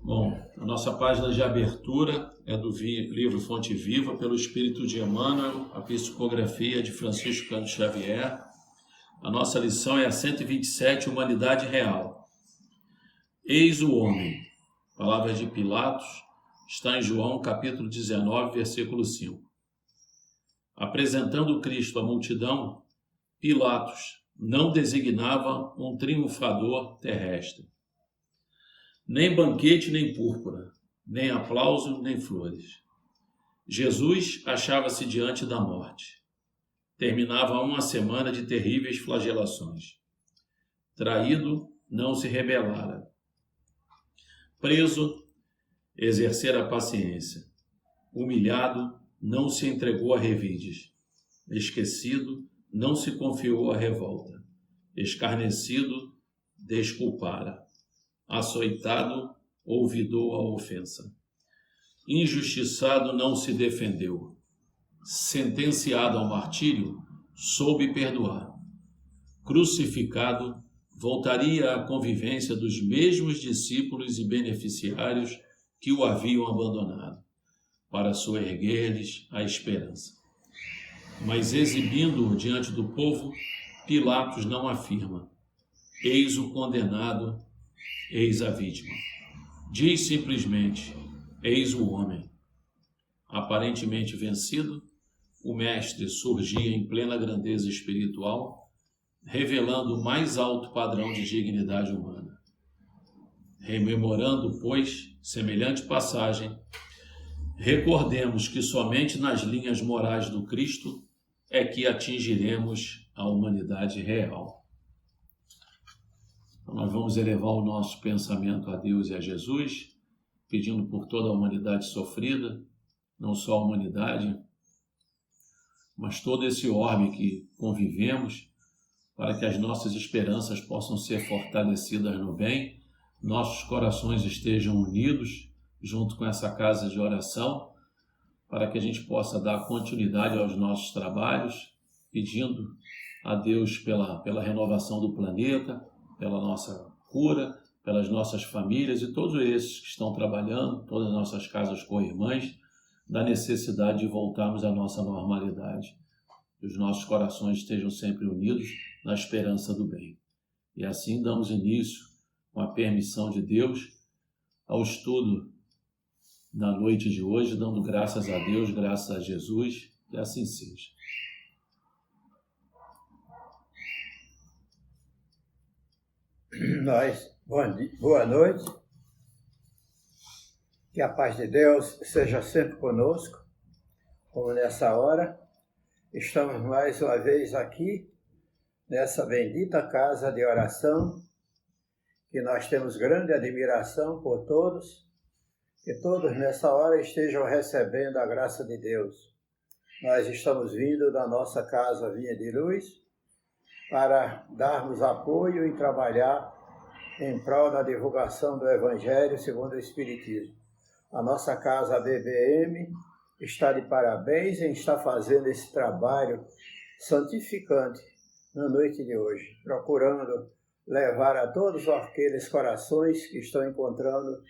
Bom, a nossa página de abertura é do livro Fonte Viva, pelo Espírito de Emmanuel, a psicografia de Francisco Cândido Xavier. A nossa lição é a 127, Humanidade Real. Eis o homem. Palavras de Pilatos, está em João, capítulo 19, versículo 5. Apresentando Cristo à multidão, Pilatos não designava um triunfador terrestre. Nem banquete, nem púrpura, nem aplauso, nem flores. Jesus achava-se diante da morte. Terminava uma semana de terríveis flagelações. Traído, não se rebelara. Preso, exercera a paciência. Humilhado, não se entregou a revides. Esquecido, não se confiou à revolta. Escarnecido, desculpara. Açoitado, olvidou a ofensa. Injustiçado, não se defendeu. Sentenciado ao martírio, soube perdoar. Crucificado, voltaria à convivência dos mesmos discípulos e beneficiários que o haviam abandonado, para soerguer-lhes a esperança. Mas exibindo-o diante do povo, Pilatos não afirma: eis o condenado, eis a vítima. Diz simplesmente: eis o homem. Aparentemente vencido, o mestre surgia em plena grandeza espiritual, revelando o mais alto padrão de dignidade humana. Rememorando, pois, semelhante passagem, recordemos que somente nas linhas morais do Cristo é que atingiremos a humanidade real. Então, nós vamos elevar o nosso pensamento a Deus e a Jesus, pedindo por toda a humanidade sofrida, não só a humanidade, mas todo esse orbe que convivemos, para que as nossas esperanças possam ser fortalecidas no bem, nossos corações estejam unidos junto com essa casa de oração, para que a gente possa dar continuidade aos nossos trabalhos, pedindo a Deus pela renovação do planeta, pela nossa cura, pelas nossas famílias e todos esses que estão trabalhando, todas as nossas casas co-irmãs, da necessidade de voltarmos à nossa normalidade. Que os nossos corações estejam sempre unidos na esperança do bem. E assim damos início, com a permissão de Deus, ao estudo na noite de hoje, dando graças a Deus, graças a Jesus, que assim seja. Boa noite, que a paz de Deus seja sempre conosco, como nessa hora. Estamos mais uma vez aqui, nessa bendita casa de oração, que nós temos grande admiração por todos, que todos nessa hora estejam recebendo a graça de Deus. Nós estamos vindo da nossa casa Vinha de Luz para darmos apoio e trabalhar em prol da divulgação do Evangelho segundo o Espiritismo. A nossa casa BBM está de parabéns em estar fazendo esse trabalho santificante na noite de hoje, procurando levar a todos aqueles corações que estão encontrando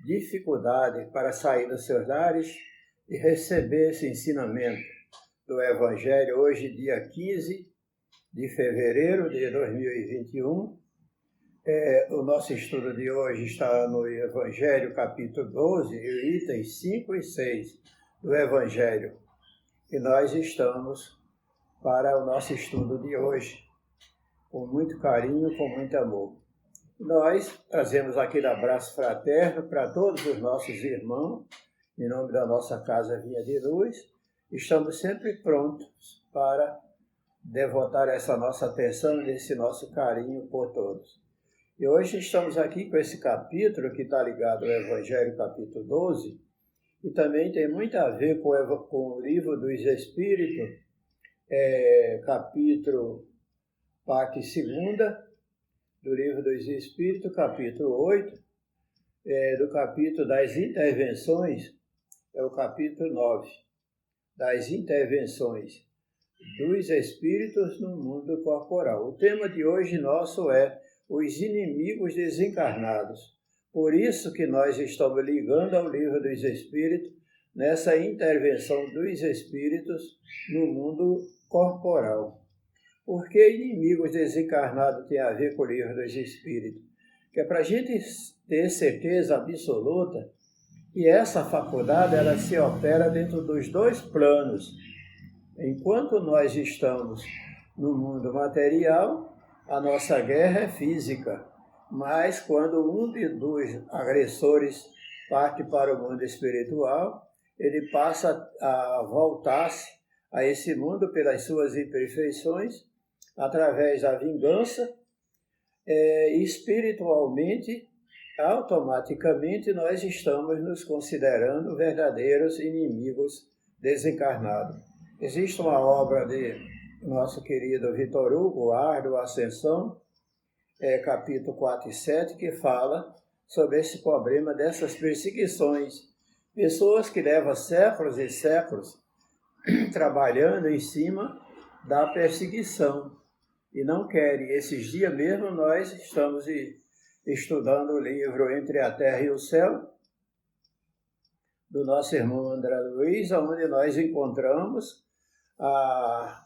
dificuldade para sair dos seus lares e receber esse ensinamento do Evangelho hoje, dia 15 de fevereiro de 2021. O nosso estudo de hoje está no Evangelho, capítulo 12, itens 5 e 6 do Evangelho. E nós estamos para o nosso estudo de hoje, com muito carinho, com muito amor. Nós trazemos aquele abraço fraterno para todos os nossos irmãos, em nome da nossa Casa Vinha de Luz. Estamos sempre prontos para devotar essa nossa atenção, esse nosso carinho por todos. E hoje estamos aqui com esse capítulo que está ligado ao Evangelho, capítulo 12, e também tem muito a ver com o livro dos Espíritos, capítulo, parte 2, do livro dos Espíritos, capítulo 8, do capítulo das intervenções, é o capítulo 9, das intervenções dos Espíritos no mundo corporal. O tema de hoje nosso é os inimigos desencarnados, Por isso que nós estamos ligando ao Livro dos Espíritos, nessa intervenção dos Espíritos no mundo corporal. Por que inimigos desencarnados tem a ver com o Livro dos Espíritos? Que é para a gente ter certeza absoluta que essa faculdade ela se opera dentro dos dois planos. Enquanto nós estamos no mundo material, a nossa guerra é física, mas quando dos agressores parte para o mundo espiritual, ele passa a voltar-se a esse mundo pelas suas imperfeições, através da vingança, espiritualmente, automaticamente nós estamos nos considerando verdadeiros inimigos desencarnados. Existe uma obra de nosso querido Vitor Hugo, Árdua Ascensão, capítulo 4 e 7, que fala sobre esse problema dessas perseguições. Pessoas que levam séculos e séculos trabalhando em cima da perseguição e não querem. Esses dias mesmo nós estamos estudando o livro Entre a Terra e o Céu, do nosso irmão André Luiz, onde nós encontramos a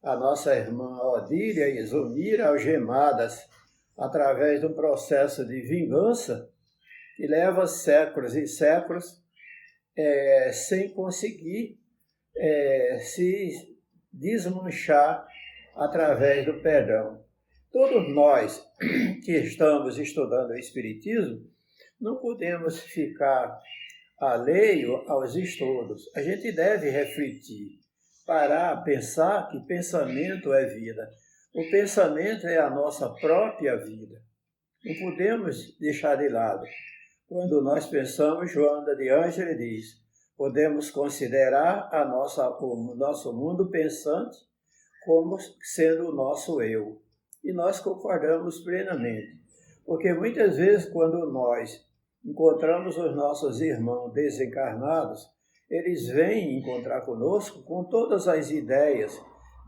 nossa irmã Odília e Zumira algemadas através de um processo de vingança que leva séculos e séculos sem conseguir se desmanchar através do perdão. Todos nós que estamos estudando o Espiritismo não podemos ficar alheio aos estudos. A gente deve refletir, parar, pensar que pensamento é vida. O pensamento é a nossa própria vida. Não podemos deixar de lado. Quando nós pensamos, Joana de Ângeles diz, podemos considerar o nosso mundo pensante como sendo o nosso eu. E nós concordamos plenamente. Porque muitas vezes, quando nós encontramos os nossos irmãos desencarnados, eles vêm encontrar conosco com todas as ideias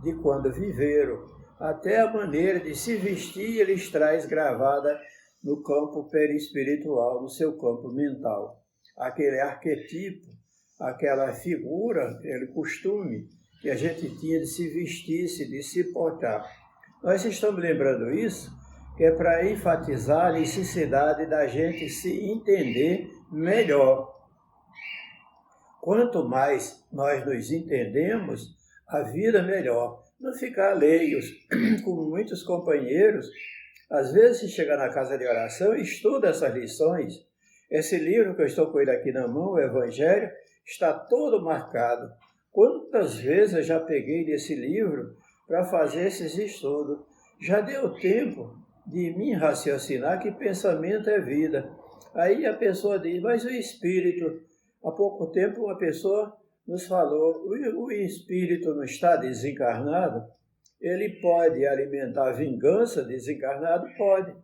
de quando viveram, até a maneira de se vestir eles trazem gravada no campo perispiritual, no seu campo mental. Aquele arquetipo, aquela figura, aquele costume que a gente tinha de se vestir, de se portar. Nós estamos lembrando isso, que é para enfatizar a necessidade da gente se entender melhor. Quanto mais nós nos entendemos, a vida melhor. Não ficar alheios, como muitos companheiros, às vezes se chega na casa de oração e estuda essas lições. Esse livro que eu estou com ele aqui na mão, o Evangelho, está todo marcado. Quantas vezes eu já peguei desse livro para fazer esses estudos? Já deu tempo de me raciocinar que pensamento é vida. Aí a pessoa diz, mas o espírito... Há pouco tempo uma pessoa nos falou, o espírito não está desencarnado? Ele pode alimentar vingança desencarnado? Pode.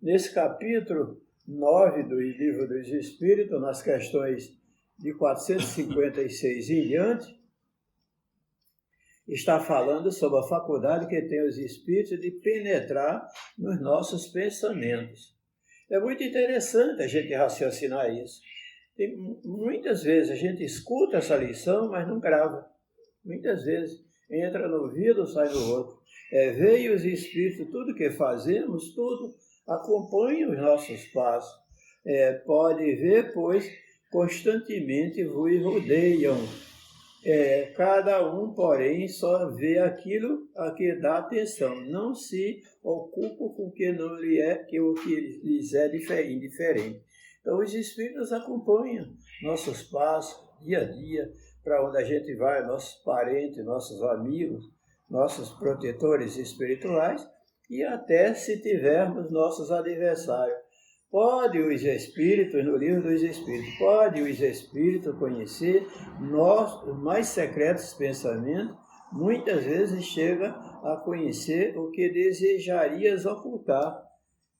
Nesse capítulo 9 do Livro dos Espíritos, nas questões de 456 em diante, está falando sobre a faculdade que tem os espíritos de penetrar nos nossos pensamentos. É muito interessante a gente raciocinar isso. E muitas vezes a gente escuta essa lição, mas não grava. Muitas vezes entra no ouvido, sai no outro. Veio os espíritos, tudo que fazemos, tudo acompanha os nossos passos. Pode ver, pois constantemente vos rodeiam. Cada um, porém, só vê aquilo a que dá atenção. Não se ocupa com o que não lhe é, que o que lhes é indiferente. Então, os espíritos acompanham nossos passos, dia a dia, para onde a gente vai, nossos parentes, nossos amigos, nossos protetores espirituais, e até se tivermos nossos adversários. Pode os espíritos, no Livro dos Espíritos, pode os espíritos conhecer nossos mais secretos pensamentos, muitas vezes chega a conhecer o que desejarias ocultar.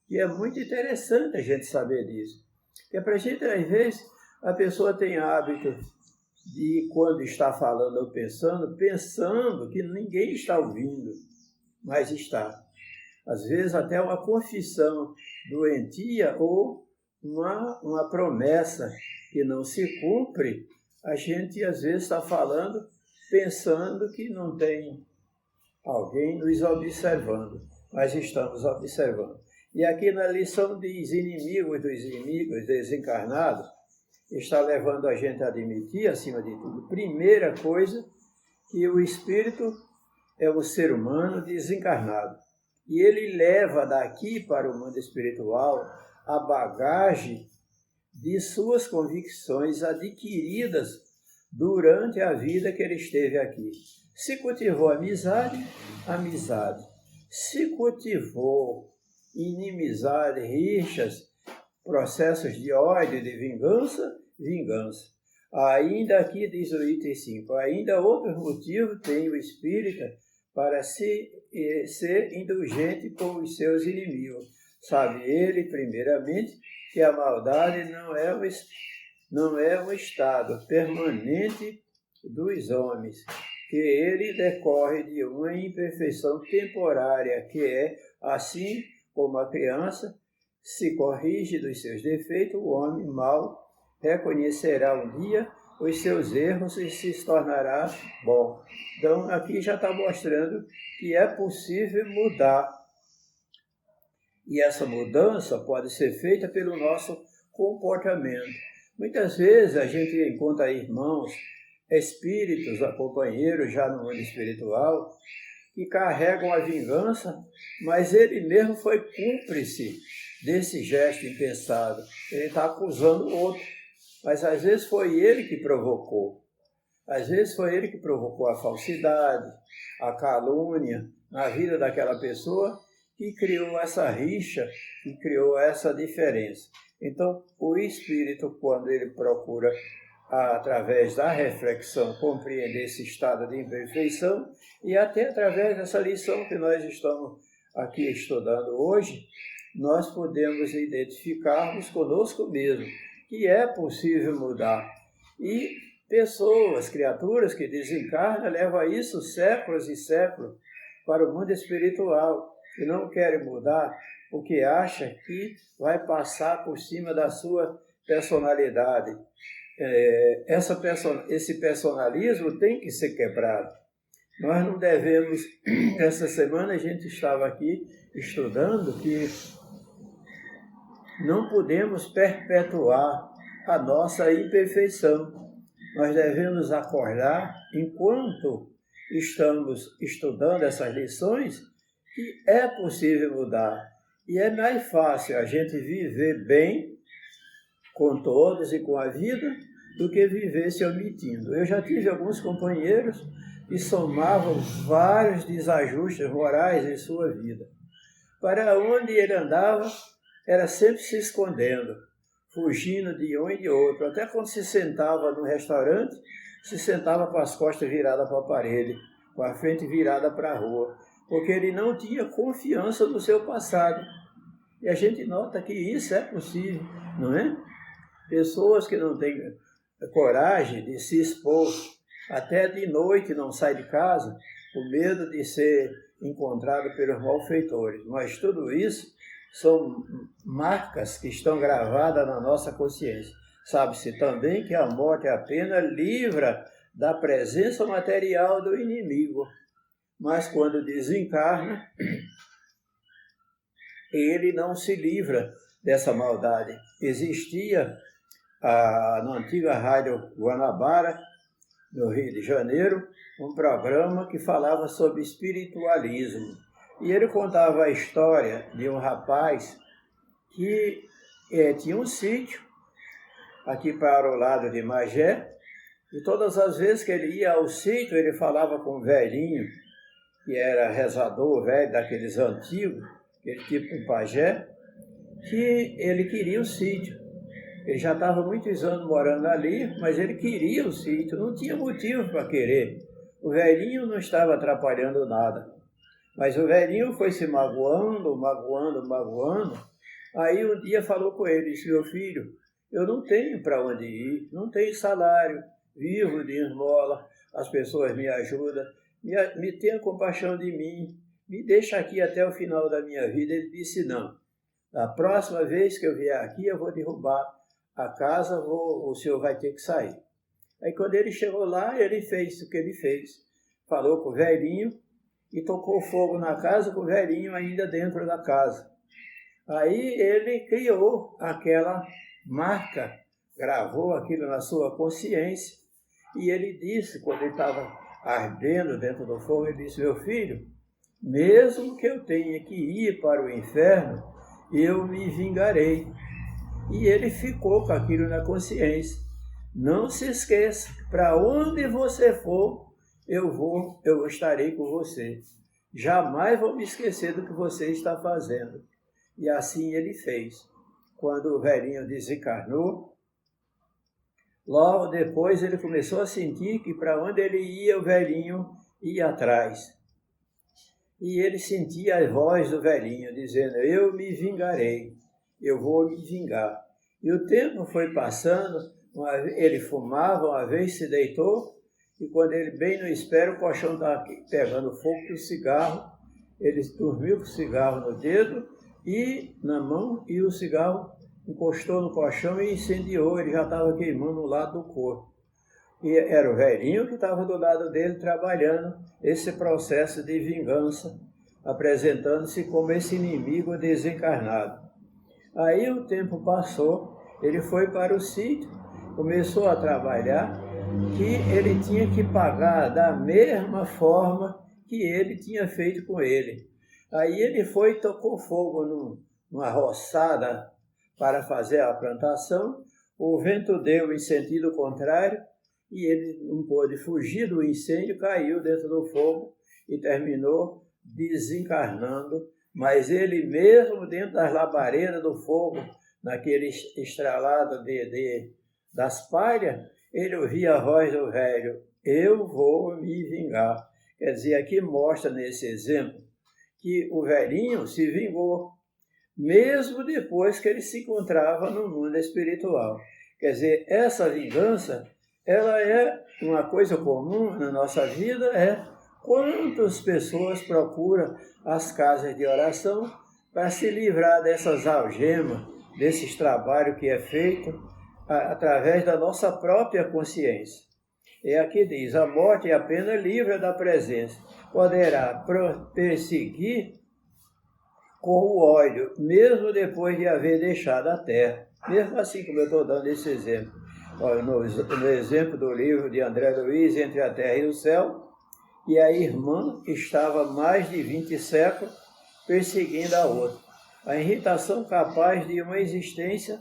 E é muito interessante a gente saber disso. Porque para a gente, às vezes, a pessoa tem hábito de, quando está falando ou pensando que ninguém está ouvindo, mas está. Às vezes até uma confissão doentia ou uma promessa que não se cumpre, a gente às vezes está falando, pensando que não tem alguém nos observando, mas estamos observando. E aqui na lição diz inimigos dos inimigos, desencarnados, está levando a gente a admitir, acima de tudo, primeira coisa, que o espírito é um ser humano desencarnado. E ele leva daqui para o mundo espiritual a bagagem de suas convicções adquiridas durante a vida que ele esteve aqui. Se cultivou amizade, amizade. Se cultivou inimizade, rixas, processos de ódio, de vingança, vingança. Ainda aqui diz o item 5, ainda outros motivos tem o espírita para ser indulgente com os seus inimigos. Sabe ele, primeiramente, que a maldade não é um estado permanente dos homens, que ele decorre de uma imperfeição temporária, que é, assim como a criança se corrige dos seus defeitos, o homem mau reconhecerá um dia os seus erros e se tornará bom. Então, aqui já está mostrando que é possível mudar. E essa mudança pode ser feita pelo nosso comportamento. Muitas vezes a gente encontra irmãos, espíritos, companheiros já no mundo espiritual, que carregam a vingança, mas ele mesmo foi cúmplice desse gesto impensado. Ele está acusando o outro, mas às vezes foi ele que provocou. Às vezes foi ele que provocou a falsidade, a calúnia na vida daquela pessoa, que criou essa rixa, que criou essa diferença. Então, o espírito, quando ele procura, através da reflexão, compreender esse estado de imperfeição, e até através dessa lição que nós estamos aqui estudando hoje, nós podemos identificarmos conosco mesmo que é possível mudar. E pessoas, criaturas que desencarnam, levam a isso séculos e séculos para o mundo espiritual, que não querem mudar porque acha que vai passar por cima da sua personalidade. Esse personalismo tem que ser quebrado. Nós não devemos... Essa semana a gente estava aqui estudando que não podemos perpetuar a nossa imperfeição. Nós devemos acordar, enquanto estamos estudando essas lições, que é possível mudar. E é mais fácil a gente viver bem com todos e com a vida do que viver se omitindo. Eu já tive alguns companheiros que somavam vários desajustes morais em sua vida. Para onde ele andava, era sempre se escondendo, fugindo de um e de outro. Até quando se sentava no restaurante, se sentava com as costas viradas para a parede, com a frente virada para a rua, porque ele não tinha confiança no seu passado. E a gente nota que isso é possível, não é? Pessoas que não têm coragem de se expor, até de noite não saem de casa, com medo de ser encontrado pelos malfeitores. Mas tudo isso são marcas que estão gravadas na nossa consciência. Sabe-se também que a morte apenas livra da presença material do inimigo. Mas quando desencarna, ele não se livra dessa maldade. Existia na antiga Rádio Guanabara, no Rio de Janeiro, um programa que falava sobre espiritualismo. E ele contava a história de um rapaz que tinha um sítio aqui para o lado de Magé, e todas as vezes que ele ia ao sítio, ele falava com um velhinho, que era rezador, velho daqueles antigos, aquele tipo de pajé, que ele queria o sítio. Ele já estava muitos anos morando ali, mas ele queria o sítio, não tinha motivo para querer. O velhinho não estava atrapalhando nada. Mas o velhinho foi se magoando. Aí um dia falou com ele, disse: meu filho, eu não tenho para onde ir, não tenho salário, vivo de esmola, as pessoas me ajudam, me tenha compaixão de mim, me deixa aqui até o final da minha vida. Ele disse: não, Da próxima vez que eu vier aqui, eu vou derrubar a casa, o senhor vai ter que sair. Aí quando ele chegou lá, ele fez o que ele fez. Falou com o velhinho e tocou fogo na casa, com o velhinho ainda dentro da casa. Aí ele criou aquela marca, gravou aquilo na sua consciência, e ele disse, quando ele estava ardendo dentro do fogo, ele disse: meu filho, mesmo que eu tenha que ir para o inferno, eu me vingarei. E ele ficou com aquilo na consciência. Não se esqueça, para onde você for, eu estarei com você. Jamais vou me esquecer do que você está fazendo. E assim ele fez. Quando o velhinho desencarnou, logo depois ele começou a sentir que para onde ele ia, o velhinho ia atrás. E ele sentia a voz do velhinho dizendo: eu me vingarei, eu vou me vingar. E o tempo foi passando, ele fumava, uma vez se deitou, e quando ele bem no espero, o colchão estava pegando fogo, e o cigarro, ele dormiu com o cigarro no dedo e na mão, e o cigarro encostou no colchão e incendiou, ele já estava queimando o lado do corpo. E era o velhinho que estava do lado dele trabalhando esse processo de vingança, apresentando-se como esse inimigo desencarnado. Aí o tempo passou, ele foi para o sítio, começou a trabalhar, que ele tinha que pagar da mesma forma que ele tinha feito com ele. Aí ele foi e tocou fogo numa roçada para fazer a plantação, o vento deu em sentido contrário, e ele não pôde fugir do incêndio, caiu dentro do fogo e terminou desencarnando. Mas ele mesmo dentro das labaredas do fogo, naquele estralado das palhas, ele ouvia a voz do velho: eu vou me vingar. Quer dizer, aqui mostra nesse exemplo que o velhinho se vingou, mesmo depois que ele se encontrava no mundo espiritual. Quer dizer, essa vingança, ela é uma coisa comum na nossa vida, quantas pessoas procuram as casas de oração para se livrar dessas algemas, desses trabalhos que é feito através da nossa própria consciência. E aqui diz: a morte a pena livre da presença, poderá perseguir com o ódio, mesmo depois de haver deixado a terra. Mesmo assim, como eu estou dando esse exemplo. Olha, no exemplo do livro de André Luiz, Entre a Terra e o Céu, e a irmã estava mais de 20 séculos perseguindo a outra. A irritação capaz de uma existência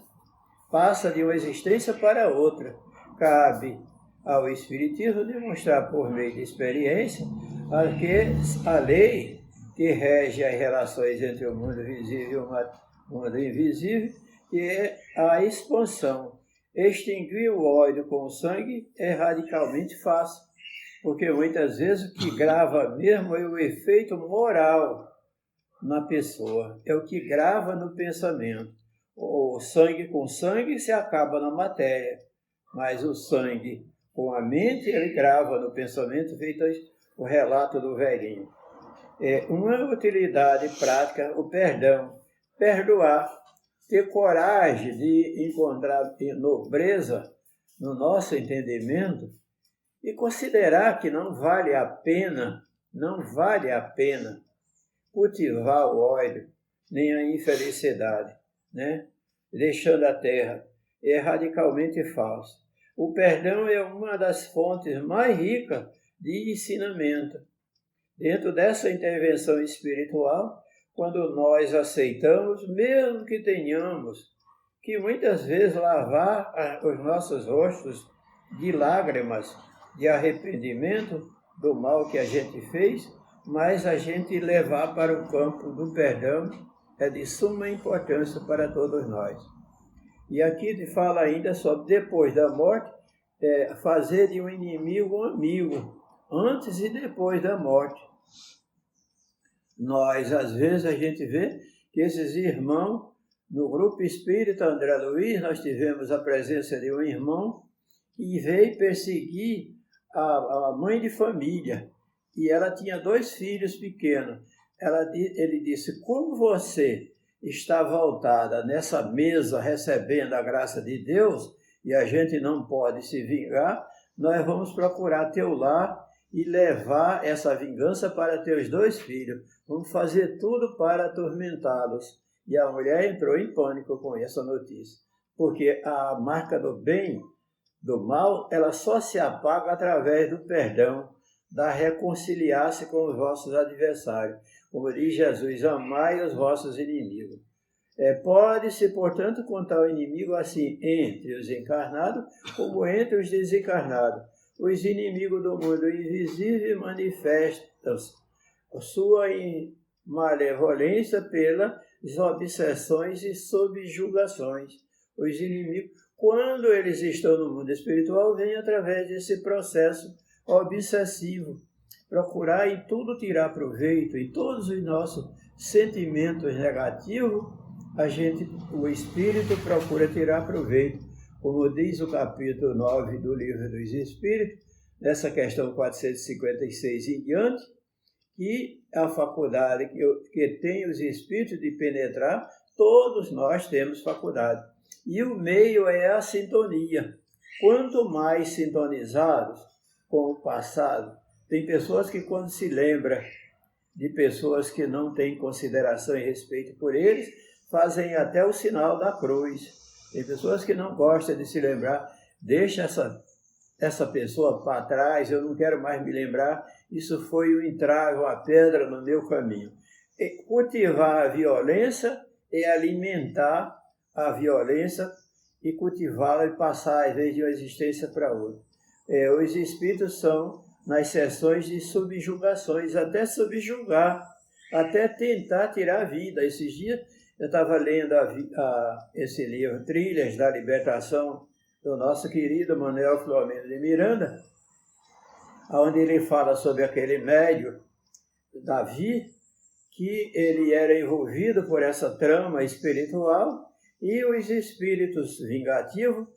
passa de uma existência para outra. Cabe ao Espiritismo demonstrar por meio de experiência a lei que rege as relações entre o mundo visível e o mundo invisível, que é a expansão. Extinguir o ódio com o sangue é radicalmente fácil, porque muitas vezes o que grava mesmo é o efeito moral na pessoa, é o que grava no pensamento. O sangue com sangue se acaba na matéria, mas o sangue com a mente ele grava no pensamento, feito o relato do velhinho. Uma utilidade prática, o perdão, perdoar, ter coragem de encontrar nobreza no nosso entendimento e considerar que não vale a pena cultivar o ódio, nem a infelicidade, né? Deixando a terra. É radicalmente falso. O perdão é uma das fontes mais ricas de ensinamento. Dentro dessa intervenção espiritual, quando nós aceitamos, mesmo que tenhamos que muitas vezes lavar os nossos rostos de lágrimas, de arrependimento do mal que a gente fez, mas a gente levar para o campo do perdão é de suma importância para todos nós. E aqui fala ainda sobre depois da morte, fazer de um inimigo um amigo, antes e depois da morte. Nós, às vezes, a gente vê que esses irmãos, no grupo espírita André Luiz, nós tivemos a presença de um irmão que veio perseguir a mãe de família, e ela tinha 2 filhos pequenos. Ele disse: como você está voltada nessa mesa recebendo a graça de Deus e a gente não pode se vingar, nós vamos procurar teu lar e levar essa vingança para teus 2 filhos. Vamos fazer tudo para atormentá-los. E a mulher entrou em pânico com essa notícia, porque a marca do bem, do mal, ela só se apaga através do perdão, da reconciliar-se com os vossos adversários. Como diz Jesus, amai os vossos inimigos. Pode-se, portanto, contar o inimigo assim, entre os encarnados, como entre os desencarnados. Os inimigos do mundo invisível manifestam sua malevolência pelas obsessões e subjugações. Os inimigos, quando eles estão no mundo espiritual, vêm através desse processo obsessivo, procurar em tudo tirar proveito, em todos os nossos sentimentos negativos, o Espírito procura tirar proveito, como diz o capítulo 9 do Livro dos Espíritos, nessa questão 456 em diante, que a faculdade que tem os Espíritos de penetrar, todos nós temos faculdade. E o meio é a sintonia. Quanto mais sintonizados com o passado, tem pessoas que quando se lembra de pessoas que não têm consideração e respeito por eles, fazem até o sinal da cruz. Tem pessoas que não gostam de se lembrar, deixa essa pessoa para trás, eu não quero mais me lembrar, isso foi um entrave, uma pedra no meu caminho. E cultivar a violência é alimentar a violência e cultivá-la e passar, às vezes, de uma existência para outra. Os espíritos são nas sessões de subjugações, até subjugar, até tentar tirar a vida. Esses dias eu estava lendo esse livro, Trilhas da Libertação, do nosso querido Manuel Filomeno de Miranda, onde ele fala sobre aquele médium, Davi, que ele era envolvido por essa trama espiritual e os espíritos vingativos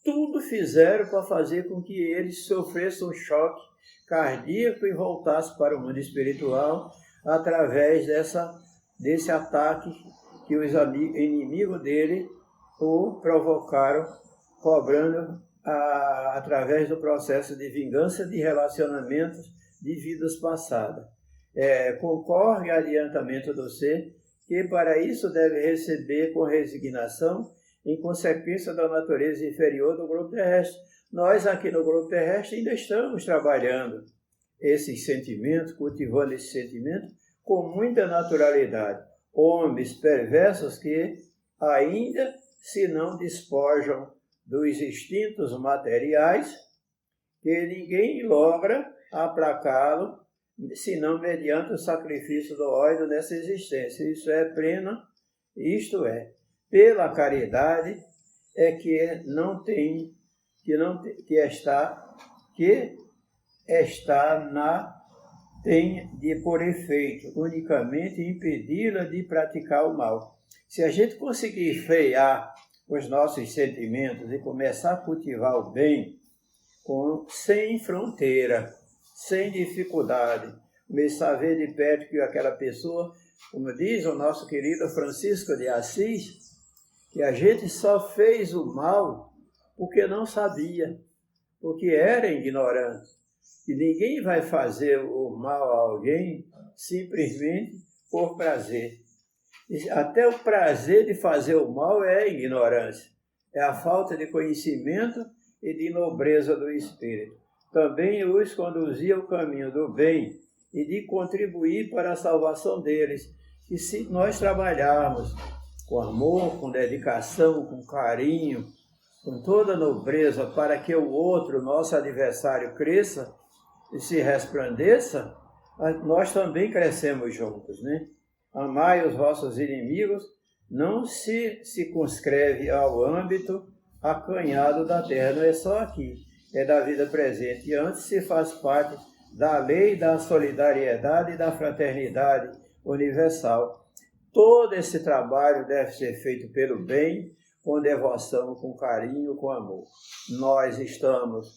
tudo fizeram para fazer com que ele sofresse um choque cardíaco e voltasse para o mundo espiritual através desse ataque que os inimigos dele o provocaram, cobrando através do processo de vingança de relacionamentos de vidas passadas. Concorre adiantamento do ser, que para isso deve receber com resignação, em consequência da natureza inferior do globo terrestre. Nós aqui no globo terrestre ainda estamos trabalhando esses sentimentos, cultivando esses sentimentos com muita naturalidade. Homens perversos que ainda se não despojam dos instintos materiais, que ninguém logra aplacá-lo, senão mediante o sacrifício do ódio nessa existência. Isso é plena, isto é, pela caridade é que tem de por efeito unicamente impedi-la de praticar o mal. Se a gente conseguir frear os nossos sentimentos e começar a cultivar o bem sem fronteira, sem dificuldade, começar a ver de perto que aquela pessoa, como diz o nosso querido Francisco de Assis, que a gente só fez o mal porque não sabia, porque era ignorante. E ninguém vai fazer o mal a alguém simplesmente por prazer. Até o prazer de fazer o mal é ignorância, é a falta de conhecimento e de nobreza do espírito. Também os conduzia ao caminho do bem e de contribuir para a salvação deles. E se nós trabalharmos com amor, com dedicação, com carinho, com toda nobreza, para que o outro, nosso adversário, cresça e se resplandeça, nós também crescemos juntos, né? Amai os vossos inimigos não se circunscreve ao âmbito acanhado da terra, não é só aqui, é da vida presente. E antes se faz parte da lei da solidariedade e da fraternidade universal. Todo esse trabalho deve ser feito pelo bem, com devoção, com carinho, com amor. Nós estamos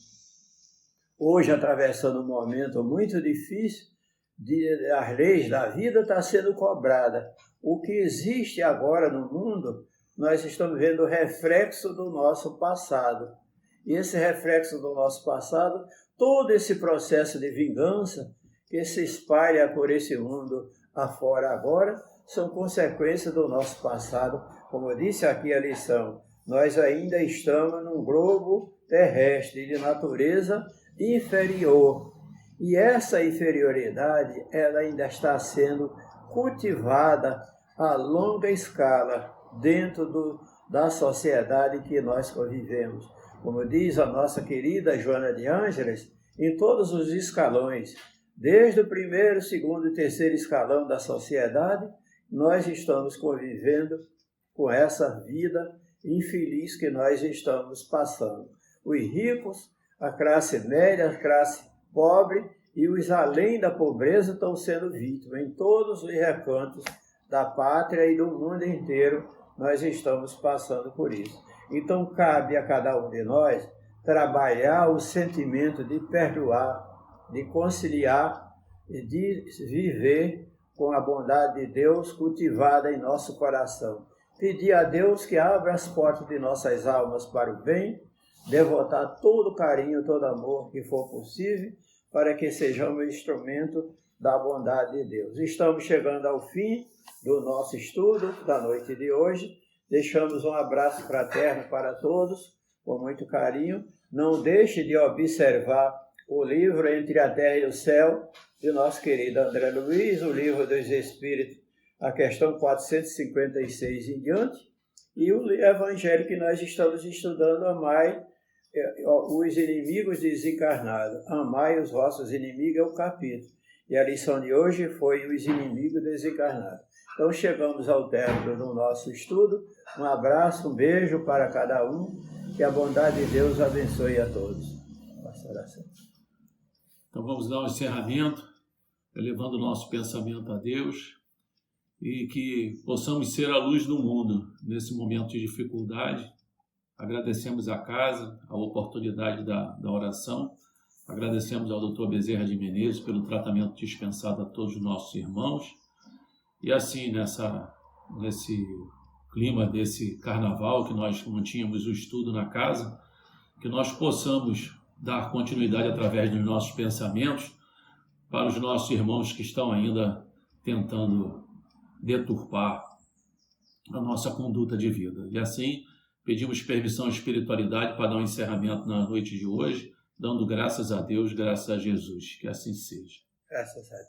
hoje atravessando um momento muito difícil, as leis da vida estão sendo cobradas. o que existe agora no mundo, nós estamos vendo o reflexo do nosso passado. E esse reflexo do nosso passado, todo esse processo de vingança que se espalha por esse mundo afora agora, são consequências do nosso passado. Como eu disse aqui a lição, nós ainda estamos num globo terrestre de natureza inferior. E essa inferioridade, ela ainda está sendo cultivada a longa escala dentro da sociedade que nós convivemos. Como diz a nossa querida Joana de Ângeles, em todos os escalões, desde o primeiro, segundo e terceiro escalão da sociedade, nós estamos convivendo com essa vida infeliz que nós estamos passando. Os ricos, a classe média, a classe pobre e os além da pobreza estão sendo vítimas. Em todos os recantos da pátria e do mundo inteiro, nós estamos passando por isso. Então, cabe a cada um de nós trabalhar o sentimento de perdoar, de conciliar e de viver com a bondade de Deus cultivada em nosso coração. Pedir a Deus que abra as portas de nossas almas para o bem, devotar todo o carinho, todo o amor que for possível, para que sejamos instrumento da bondade de Deus. Estamos chegando ao fim do nosso estudo da noite de hoje. Deixamos um abraço fraterno para todos, com muito carinho. Não deixe de observar o livro Entre a Terra e o Céu, de nosso querido André Luiz, o livro dos Espíritos, a questão 456 em diante, e o Evangelho que nós estamos estudando, Amai os inimigos desencarnados. Amai os vossos inimigos, é o capítulo. E a lição de hoje foi os inimigos desencarnados. Então chegamos ao término do nosso estudo. Um abraço, um beijo para cada um. Que a bondade de Deus abençoe a todos. Nossa oração. Então vamos dar um encerramento, elevando o nosso pensamento a Deus e que possamos ser a luz do mundo nesse momento de dificuldade. Agradecemos a casa, a oportunidade da oração. Agradecemos ao Dr. Bezerra de Menezes pelo tratamento dispensado a todos os nossos irmãos. E assim, nesse clima desse carnaval que nós mantínhamos o estudo na casa, que nós possamos dar continuidade através dos nossos pensamentos para os nossos irmãos que estão ainda tentando deturpar a nossa conduta de vida. E assim, pedimos permissão à espiritualidade para dar um encerramento na noite de hoje, dando graças a Deus, graças a Jesus. Que assim seja. Graças a Deus.